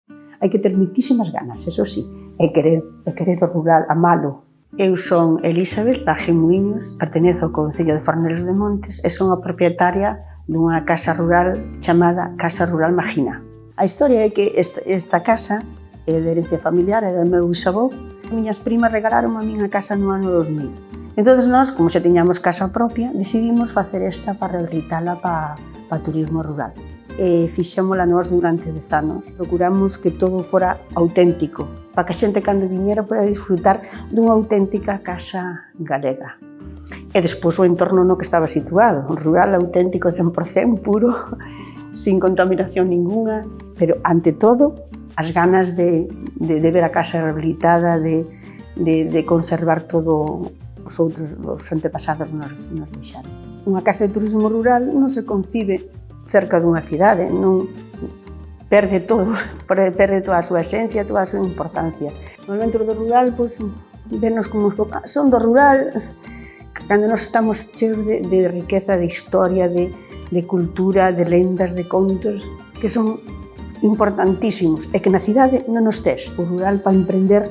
Hai que ter moitísimas ganas, eso sí, e querer o rural, amalo. Eu son Elizabeth Laje Muiños, pertenezo ao Concello de Fornelos de Montes e son a propietaria dunha casa rural chamada Casa Rural Magina. A historia é que esta casa é de herencia familiar, é do meu bisavó. As miñas primas regalaron a miña casa no ano 2000. Entón, nós, como xa tiñamos casa propia, decidimos facer esta para rehabilitala para turismo rural. E fixémola nós durante 10 anos. Procuramos que todo fora auténtico, para que a xente cando viñera poda disfrutar dunha auténtica casa galega. E despois o entorno no que estaba situado, un rural auténtico 100% puro, sin contaminación ninguna, pero ante todo as ganas de ver a casa rehabilitada, de conservar todo os antepasados nos deixaron. Unha casa de turismo rural non se concibe cerca dunha cidade, non perde todo, perde toda a súa esencia, toda a súa importancia. Normalmente o do rural, pois, vernos como son do rural, cando nós estamos cheos de riqueza, de historia, de cultura, de lendas, de contos, que son importantísimos, e que na cidade non os tes. O rural para emprender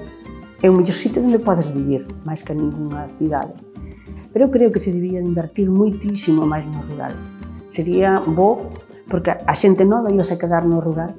é o mellor sitio onde podes vivir, máis que ninguna cidade. Pero eu creo que se debía invertir moitísimo máis no rural. Sería bo, porque a xente nova ia se quedar no rural,